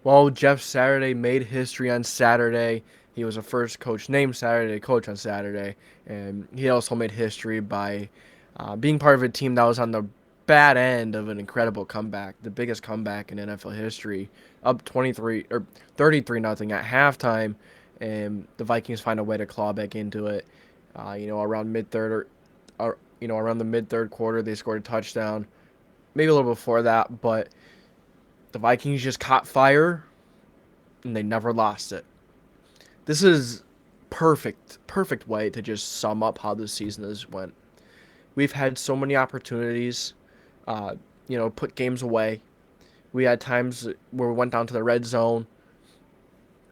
Well, Jeff Saturday made history on Saturday. He was the first coach named Saturday coach on Saturday, and he also made history by being part of a team that was on the bad end of an incredible comeback, the biggest comeback in NFL history, up 23 or 33 nothing at halftime, and the Vikings find a way to claw back into it. Around mid third or around the mid third quarter, they scored a touchdown. Maybe a little before that, but the Vikings just caught fire and they never lost it. This is perfect way to just sum up how this season has went. We've had so many opportunities, put games away. We had times where we went down to the red zone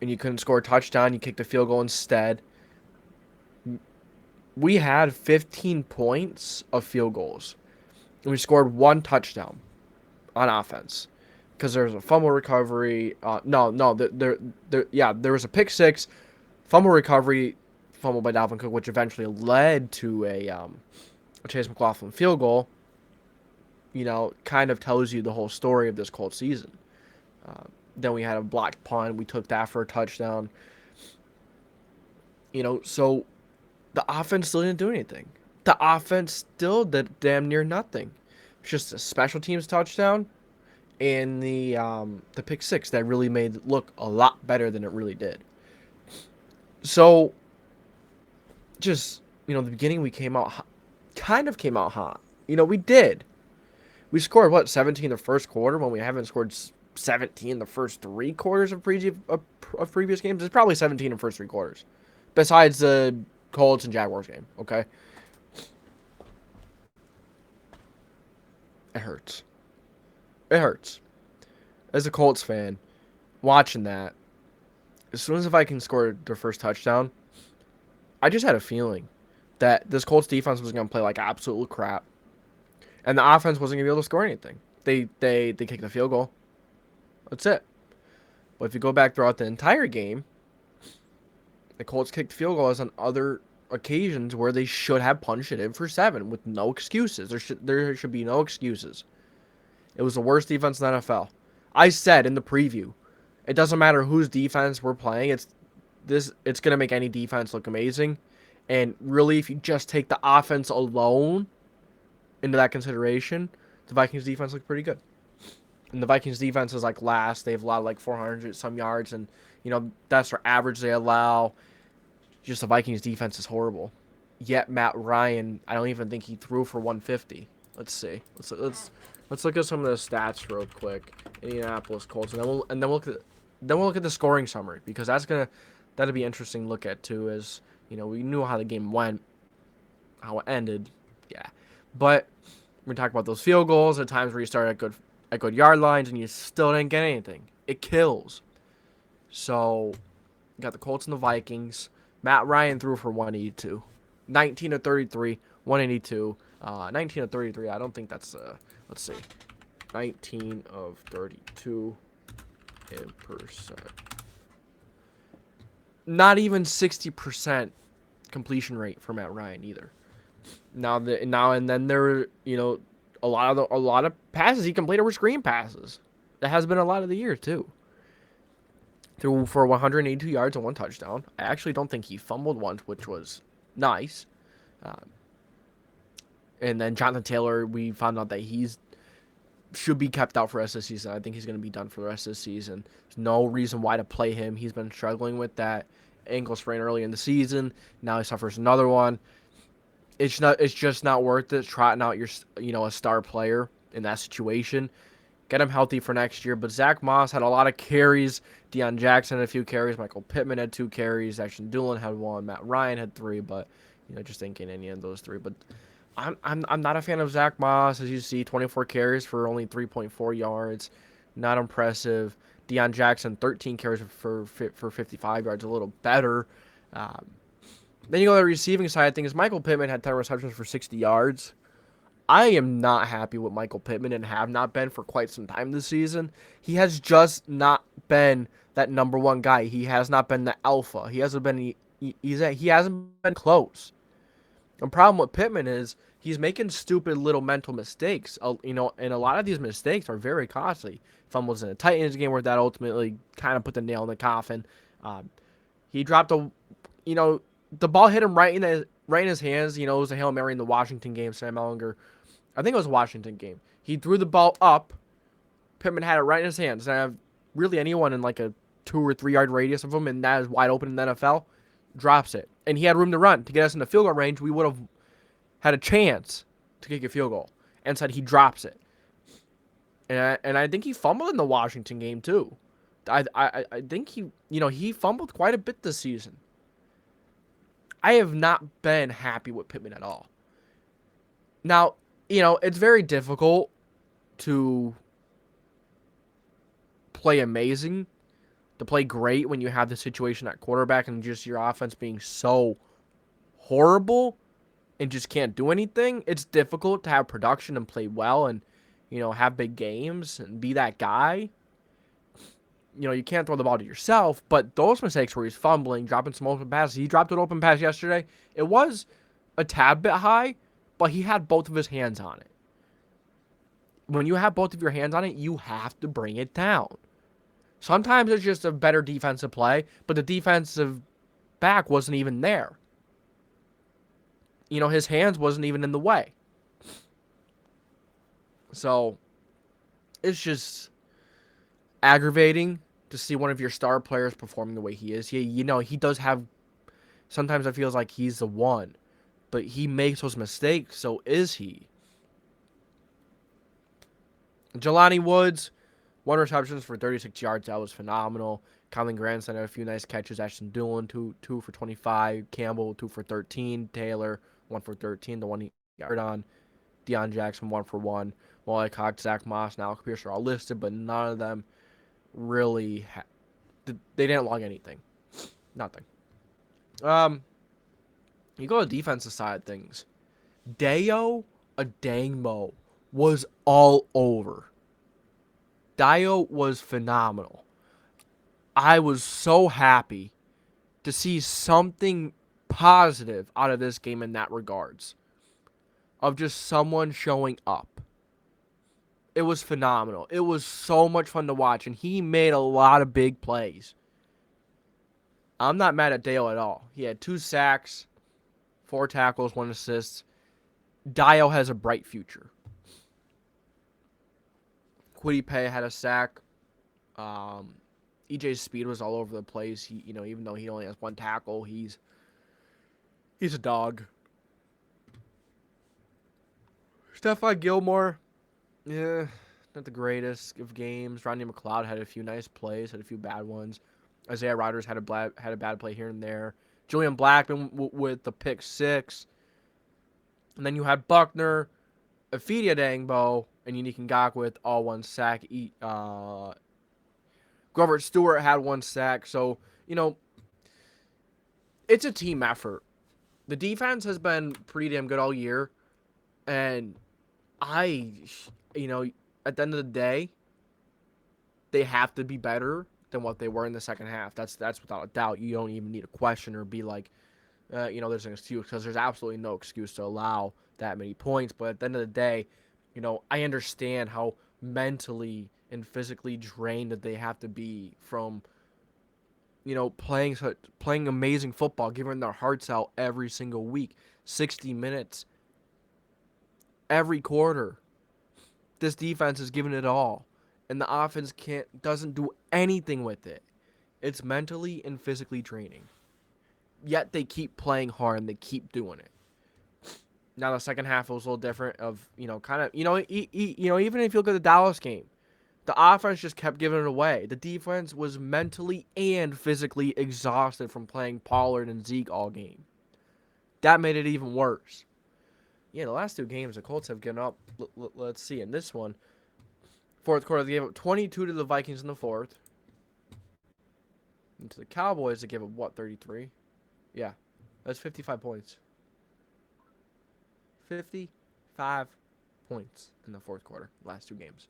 and you couldn't score a touchdown. You kicked the field goal instead. We had 15 points of field goals. And we scored one touchdown on offense because there was a fumble recovery. There was a pick six, fumble recovery, fumble by Dalvin Cook, which eventually led to a Chase McLaughlin field goal. Kind of tells you the whole story of this Colts season. Then we had a blocked punt. We took that for a touchdown. So the offense still didn't do anything. The offense still did damn near nothing. It's just a special teams touchdown and the pick six that really made it look a lot better than it really did. So, the beginning we came out hot. We did. We scored 17 the first quarter when we haven't scored 17 the first three quarters of previous games. It's probably 17 in the first three quarters, besides the Colts and Jaguars game. Okay, it hurts. It hurts. As a Colts fan, watching that, as soon as the Vikings scored their first touchdown, I just had a feeling that this Colts defense was going to play like absolute crap, and the offense wasn't going to be able to score anything. They kicked the field goal. That's it. But if you go back throughout the entire game, the Colts kicked field goals on other occasions where they should have punched it in for 7 with no excuses. There should be no excuses. It was the worst defense in the NFL. I said in the preview, it doesn't matter whose defense we're playing. It's gonna make any defense look amazing. And really, if you just take the offense alone into that consideration, the Vikings defense looked pretty good. And the Vikings defense is like last. They have allowed like 400 some yards, and that's their average they allow. Just the Vikings defense is horrible. Yet Matt Ryan, I don't even think he threw for 150. Let's see. Let's look at some of the stats real quick. Indianapolis Colts, and then we'll look at the scoring summary, because that'll be interesting to look at too. As we knew how the game went, how it ended, yeah. But we talk about those field goals at times where you start at good yard lines and you still didn't get anything. It kills. So, you got the Colts and the Vikings. Matt Ryan threw for 182. 19 of 33, 182. 19 of 33, I don't think that's, let's see. 19 of 32 in percent. Not even 60% completion rate for Matt Ryan either. Now and then there, a lot of passes he completed were screen passes. That has been a lot of the year too. Threw for 182 yards and 1 touchdown. I actually don't think he fumbled once, which was nice. And then Jonathan Taylor, we found out that should be kept out for the rest of the season. I think he's going to be done for the rest of the season. There's no reason why to play him. He's been struggling with that ankle sprain early in the season. Now he suffers another one. It's just not worth it trotting out a star player in that situation. Get him healthy for next year. But Zach Moss had a lot of carries. Deion Jackson had a few carries. Michael Pittman had 2 carries. Ashton Dulin had 1. Matt Ryan had 3. But just thinking any of those 3. But I'm not a fan of Zach Moss. As you see, 24 carries for only 3.4 yards. Not impressive. Deion Jackson, 13 carries for 55 yards. A little better. Then you go to the receiving side of things. Michael Pittman had 10 receptions for 60 yards. I am not happy with Michael Pittman and have not been for quite some time this season. He has just not been that number one guy. He has not been the alpha. He hasn't been he hasn't been close. The problem with Pittman is he's making stupid little mental mistakes. And a lot of these mistakes are very costly. Fumbles in a Titans game where that ultimately kind of put the nail in the coffin. Um, he dropped the ball hit him right in his hands. It was a Hail Mary in the Washington game. Sam Ehlinger, I think it was a Washington game. He threw the ball up. Pittman had it right in his hands. And I have really anyone in like a 2 or 3 yard radius of him, and that is wide open in the NFL, drops it. And he had room to run to get us in the field goal range. We would have had a chance to kick a field goal. And said he drops it. And I think he fumbled in the Washington game too. I think he fumbled quite a bit this season. I have not been happy with Pittman at all. Now, it's very difficult to play amazing, to play great when you have the situation at quarterback and just your offense being so horrible and just can't do anything. It's difficult to have production and play well and, have big games and be that guy. You can't throw the ball to yourself, but those mistakes where he's fumbling, dropping some open passes. He dropped an open pass yesterday. It was a tad bit high, but he had both of his hands on it. When you have both of your hands on it, you have to bring it down. Sometimes it's just a better defensive play, but the defensive back wasn't even there. His hands wasn't even in the way. So, it's just aggravating to see one of your star players performing the way he is. He does have, sometimes it feels like he's the one, but he makes those mistakes, so is he. Jelani Woods, 1 reception for 36 yards. That was phenomenal. Colin Grandson had a few nice catches. Ashton Dulin, 2 for 25. Campbell, 2 for 13. Taylor, 1 for 13. The one he got on. Deion Jackson, 1 for 1. Wally Cox, Zach Moss, and Alec Pierce are all listed, but none of them really they didn't log anything. Nothing. You go to the defensive side of things. Dayo Adangmo was all over. Dayo was phenomenal. I was so happy to see something positive out of this game in that regards. Of just someone showing up. It was phenomenal. It was so much fun to watch, and he made a lot of big plays. I'm not mad at Dayo at all. He had 2 sacks, 4 tackles, 1 assist. Dayo has a bright future. Kwity Paye had a sack. EJ's speed was all over the place. He, even though he only has 1 tackle, he's a dog. Stephon Gilmore, yeah, not the greatest of games. Rodney McLeod had a few nice plays, had a few bad ones. Isaiah Rodgers had a bad play here and there. Julian Blackman with the pick 6. And then you had Buckner, Efedia Dangbo, and Unique Ngakwe with all 1 sack. Grover Stewart had 1 sack. So, it's a team effort. The defense has been pretty damn good all year. And at the end of the day, they have to be better than what they were in the second half. That's without a doubt. You don't even need a question or be like, there's an excuse, because there's absolutely no excuse to allow that many points. But at the end of the day, I understand how mentally and physically drained that they have to be from, playing amazing football, giving their hearts out every single week, 60 minutes every quarter. This defense is giving it all, and the offense doesn't do anything with it. It's mentally and physically draining. Yet they keep playing hard and they keep doing it. Now the second half was a little different. Even if you look at the Dallas game, the offense just kept giving it away. The defense was mentally and physically exhausted from playing Pollard and Zeke all game. That made it even worse. Yeah, the last 2 games, the Colts have given up. Let's see. In this one, fourth quarter, they gave up 22 to the Vikings in the fourth. And to the Cowboys, they gave up, 33? Yeah, that's 55 points. 55 points in the fourth quarter, last 2 games.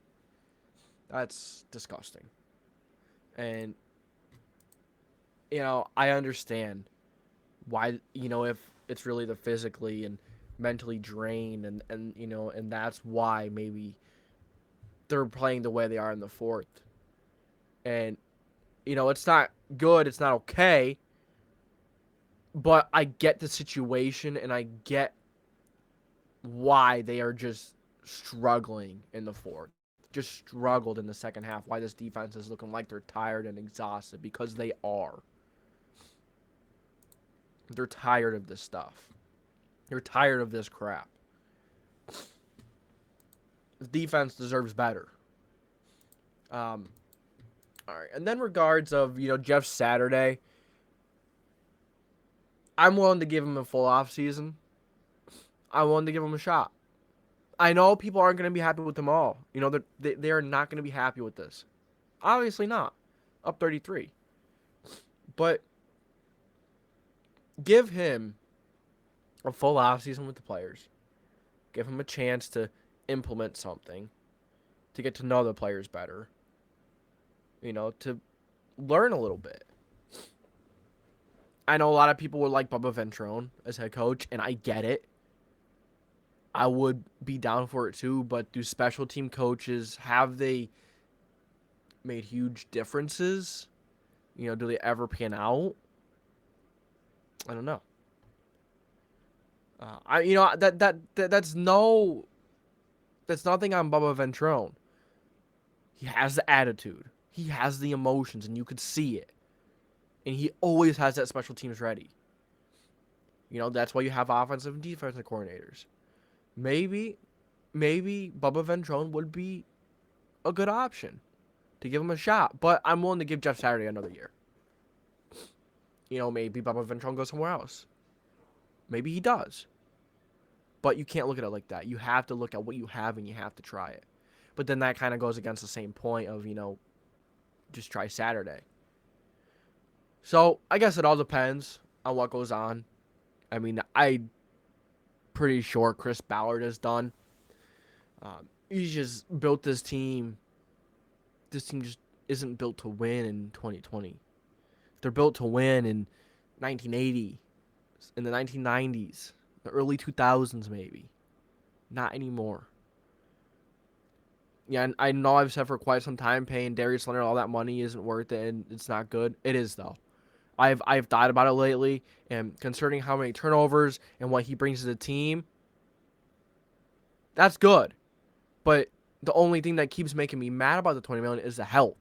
That's disgusting. And, I understand why, if it's really the physically and mentally drained, and and that's why maybe they're playing the way they are in the fourth. And it's not good, it's not okay, but I get the situation and I get why they are just struggling in the fourth. Just struggled in the second half. Why this defense is looking like they're tired and exhausted, because they are. They're tired of this stuff. They're tired of this crap. The defense deserves better. All right, and then regards of Jeff Saturday, I'm willing to give him a full off season. I'm willing to give him a shot. I know people aren't going to be happy with them all. They are not going to be happy with this. Obviously not. Up 33. But give him a full offseason with the players. Give him a chance to implement something, to get to know the players better, to learn a little bit. I know a lot of people would like Bubba Ventrone as head coach, and I get it. I would be down for it too, but do special team coaches, have they made huge differences? Do they ever pan out? I don't know. That's nothing on Bubba Ventrone. He has the attitude. He has the emotions, and you could see it. And he always has that special teams ready. That's why you have offensive and defensive coordinators. Maybe Bubba Ventrone would be a good option to give him a shot. But I'm willing to give Jeff Saturday another year. Maybe Bubba Ventrone goes somewhere else. Maybe he does. But you can't look at it like that. You have to look at what you have and you have to try it. But then that kind of goes against the same point of, just try Saturday. So I guess it all depends on what goes on. I mean, I'm pretty sure Chris Ballard is done. He's just built this team. This team just isn't built to win in 2020. They're built to win in 1980, in the 1990s, the early 2000s maybe. Not anymore. Yeah, and I know I've said for quite some time paying Darius Leonard all that money isn't worth it and it's not good. It is, though. I've thought about it lately, and concerning how many turnovers and what he brings to the team, that's good. But the only thing that keeps making me mad about the $20 million is the health.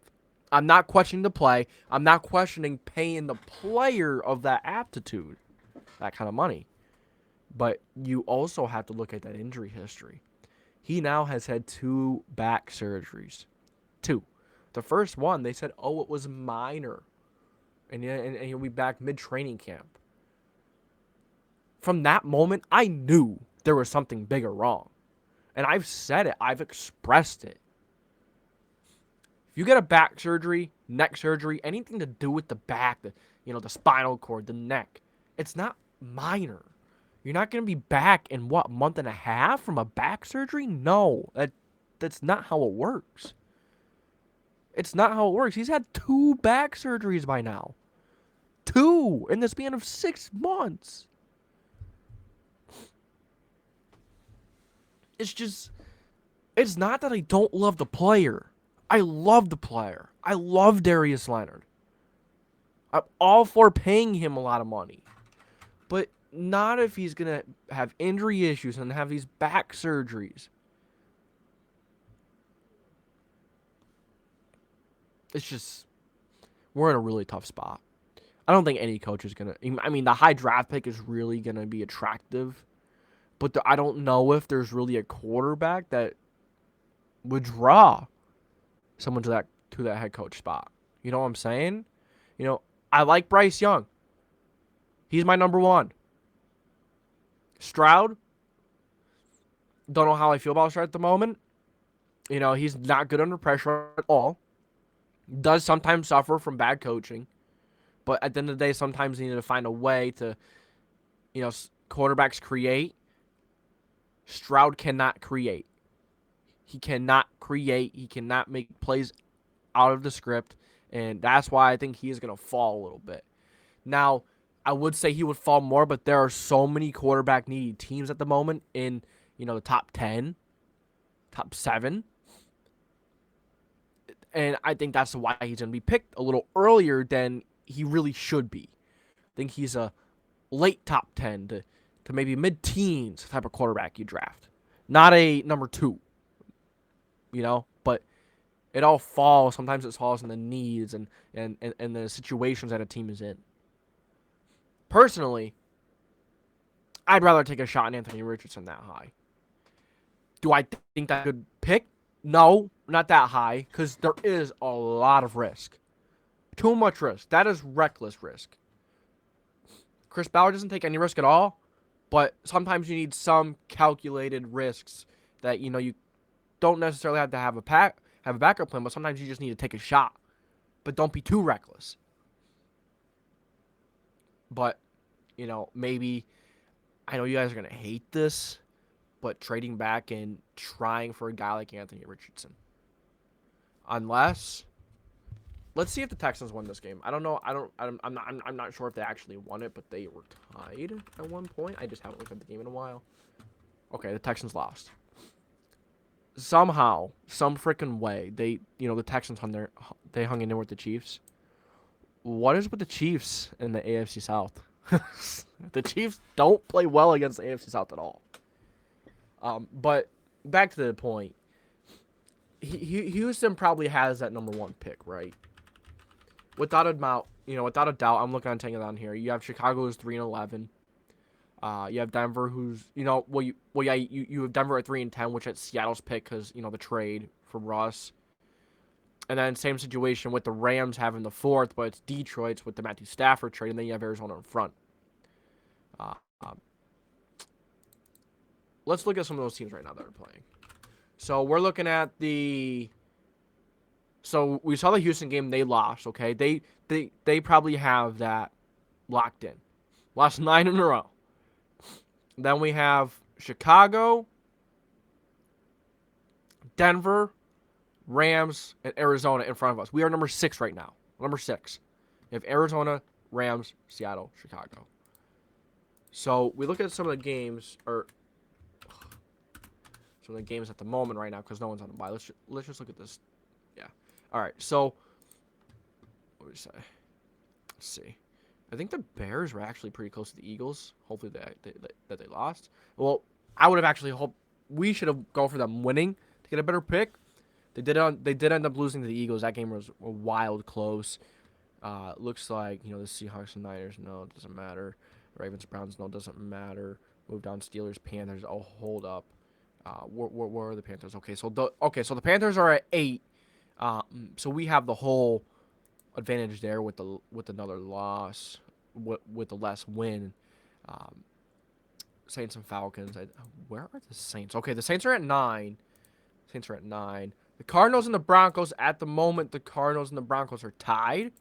I'm not questioning the play. I'm not questioning paying the player of that aptitude, that kind of money. But you also have to look at that injury history. He now has had 2 back surgeries. 2. The first one, they said, it was minor. And he'll be back mid-training camp. From that moment, I knew there was something big or wrong. And I've said it. I've expressed it. If you get a back surgery, neck surgery, anything to do with the back, the spinal cord, the neck, it's not minor. You're not going to be back in, a month and a half from a back surgery? No, that's not how it works. It's not how it works. He's had 2 back surgeries by now. 2 in the span of 6 months. It's not that I don't love the player. I love the player. I love Darius Leonard. I'm all for paying him a lot of money. But not if he's going to have injury issues and have these back surgeries. It's just, we're in a really tough spot. I don't think any coach is going to, I mean, the high draft pick is really going to be attractive. But I don't know if there's really a quarterback that would draw someone to that head coach spot. You know what I'm saying? I like Bryce Young. He's my number 1. Stroud, don't know how I feel about Stroud at the moment. He's not good under pressure at all. Does sometimes suffer from bad coaching. But at the end of the day, sometimes you need to find a way to, quarterbacks create. Stroud cannot create. He cannot create. He cannot make plays out of the script. And that's why I think he is going to fall a little bit. Now, I would say he would fall more, but there are so many quarterback needy teams at the moment in, the top 10, top 7. And I think that's why he's going to be picked a little earlier than he really should be. I think he's a late top 10 to maybe mid-teens type of quarterback you draft. Not a number 2, but it all falls. Sometimes it falls in the needs and the situations that a team is in. Personally, I'd rather take a shot on Anthony Richardson that high. Do I think that's a good pick? No, not that high, because there is a lot of risk. Too much risk. That is reckless risk. Chris Ballard doesn't take any risk at all, but sometimes you need some calculated risks that, you don't necessarily have to have a backup plan, but sometimes you just need to take a shot. But don't be too reckless. But, maybe, I know you guys are going to hate this, but trading back and trying for a guy like Anthony Richardson. Unless, let's see if the Texans won this game. I don't know. I'm not sure if they actually won it, but they were tied at one point. I just haven't looked at the game in a while. Okay, the Texans lost. Somehow, some freaking way, the Texans hung in there with the Chiefs. What is with the Chiefs in the AFC South? The Chiefs don't play well against the AFC South at all. But back to the point, Houston probably has that number 1 pick, right? Without a doubt, I'm looking at taking it on here. You have Chicago who's 3-11. You have Denver who's, you have Denver at 3-10, which is Seattle's pick because, the trade for Russ. And then same situation with the Rams having the 4th, but it's Detroit's with the Matthew Stafford trade, and then you have Arizona in front. Let's look at some of those teams right now that are playing. So we're looking at so we saw the Houston game, they lost, okay? They probably have that locked in. Lost 9 in a row. Then we have Chicago, Denver, Rams, and Arizona in front of us. We are number 6 right now. Number 6. We have Arizona, Rams, Seattle, Chicago. So we look at some of the games, some of the games at the moment right now because no one's on the bye. Let's just look at this. Yeah. All right. So what do we say? Let's see. I think the Bears were actually pretty close to the Eagles. Hopefully that they lost. Well, I would have actually hoped we should have gone for them winning to get a better pick. They did end up losing to the Eagles. That game was a wild close. Looks like, the Seahawks and Niners, no, it doesn't matter. Ravens, Browns, no, it doesn't matter. Move down, Steelers, Panthers, oh, hold up. Where are the Panthers? Okay, so the Panthers are at 8. So we have the whole advantage there with another loss, with the less win. Saints and Falcons. Where are the Saints? Okay, the Saints are at 9. The Cardinals and the Broncos, at the moment, the Cardinals and the Broncos are tied.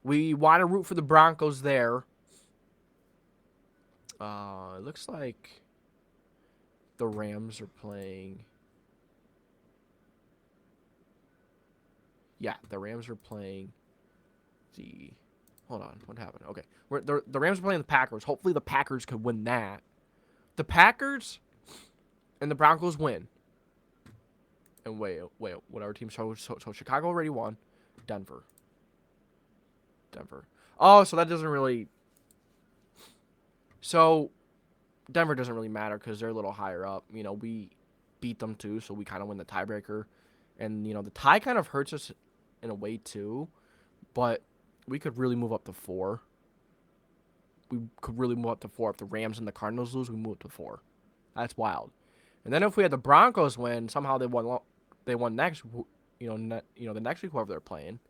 We want to root for the Broncos there. It looks like the Rams are playing. Yeah, the Rams are playing the... Hold on, what happened? Okay, the Rams are playing the Packers. Hopefully the Packers could win that. The Packers and the Broncos win. And wait, whatever team. So Chicago already won. Denver. Oh, so that doesn't really... So Denver doesn't really matter because they're a little higher up. We beat them too, so we kind of win the tiebreaker. And, the tie kind of hurts us in a way too. But we could really move up to 4. We could really move up to 4. If the Rams and the Cardinals lose, we move up to 4. That's wild. And then if we had the Broncos win, somehow they won next. The next week whoever they're playing.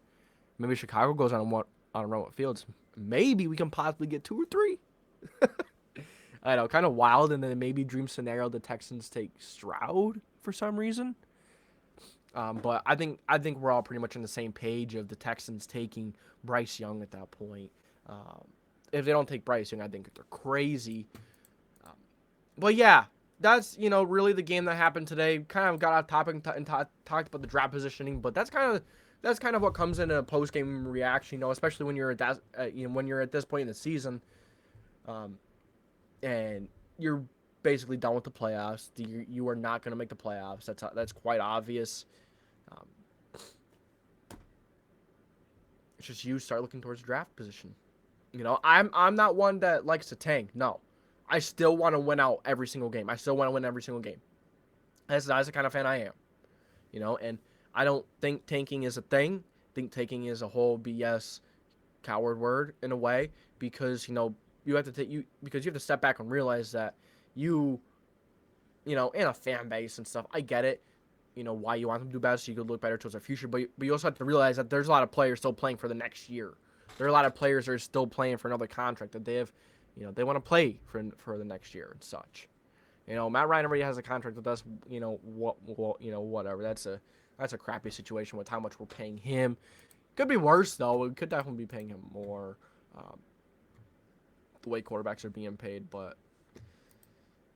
Maybe Chicago goes on a run with Fields. Maybe we can possibly get 2 or 3. I know, kind of wild. And then maybe dream scenario, the Texans take Stroud for some reason. But I think we're all pretty much on the same page of the Texans taking Bryce Young at that point. If they don't take Bryce Young, I think they're crazy. But yeah, that's really the game that happened today. Kind of got off topic and talked about the draft positioning, but that's kind of what comes in a post game reaction. Especially when you're at that when you're at this point in the season, um, and you're basically done with the playoffs. You are not going to make the playoffs. That's quite obvious. Um, it's just you start looking towards draft position. I'm not one that likes to tank. No, I still want to win out every single game. I still want to win every single game. That's the kind of fan I am. And I don't think tanking is a thing. I think tanking is a whole BS coward word in a way, because you have to because you have to step back and realize that you in a fan base and stuff. I get it. Why you want them to do better, so you could look better towards our future. But you also have to realize that there's a lot of players still playing for the next year. There are a lot of players that are still playing for another contract that they have, they want to play for the next year and such. Matt Ryan already has a contract with us. Whatever. That's a crappy situation with how much we're paying him. Could be worse though. We could definitely be paying him more. The way quarterbacks are being paid, but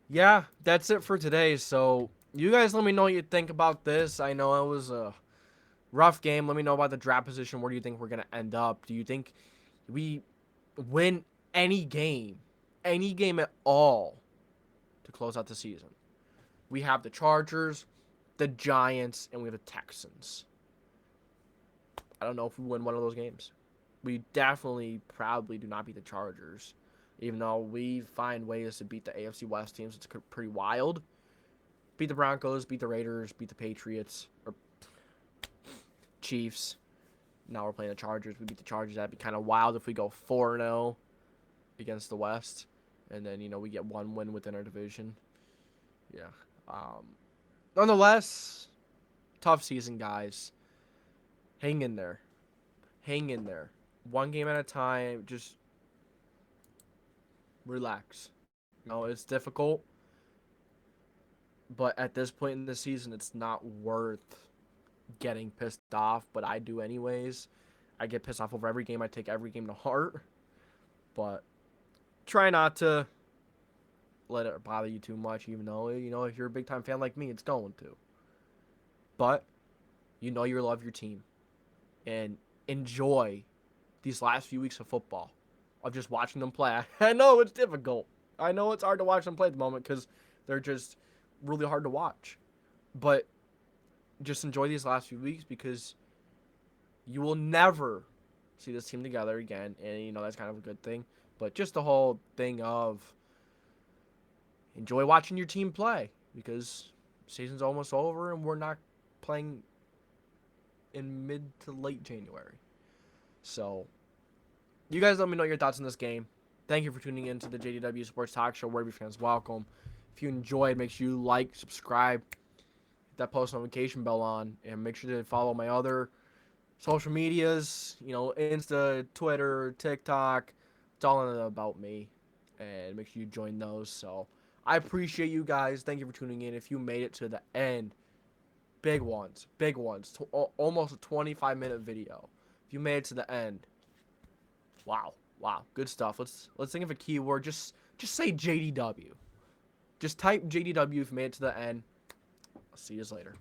yeah, that's it for today. So you guys let me know what you think about this. I know it was a rough game. Let me know about the draft position. Where do you think we're going to end up? Do you think we win any game at all to close out the season? We have the Chargers, the Giants, and we have the Texans. I don't know if we win one of those games. We definitely probably do not beat the Chargers, even though we find ways to beat the AFC West teams. It's pretty wild. Beat the Broncos, beat the Raiders, beat the Patriots, or Chiefs. Now we're playing the Chargers. We beat the Chargers. That'd be kind of wild if we go 4-0 against the West. And then, we get one win within our division. Yeah. Nonetheless, tough season, guys. Hang in there. Hang in there. One game at a time. Just relax. It's difficult. But at this point in the season, it's not worth getting pissed off. But I do anyways. I get pissed off over every game. I take every game to heart. But try not to let it bother you too much, even though, if you're a big-time fan like me, it's going to. But you love your team. And enjoy these last few weeks of football, of just watching them play. I know it's difficult. I know it's hard to watch them play at the moment because they're just really hard to watch. But just enjoy these last few weeks, because you will never see this team together again. And, that's kind of a good thing. But just the whole thing of enjoy watching your team play, because season's almost over and we're not playing in mid to late January. So, you guys let me know your thoughts on this game. Thank you for tuning in to the JDW Sports Talk Show, where every fan's welcome. If you enjoyed, make sure you like, subscribe, hit that post notification bell on, and make sure to follow my other social medias, Insta, Twitter, TikTok. It's all in about me, and make sure you join those. So, I appreciate you guys. Thank you for tuning in. If you made it to the end, big ones, almost a 25-minute video. If you made it to the end, wow, good stuff. Let's think of a keyword. Just say JDW. Just type JDW if you made it to the end. I'll see you later.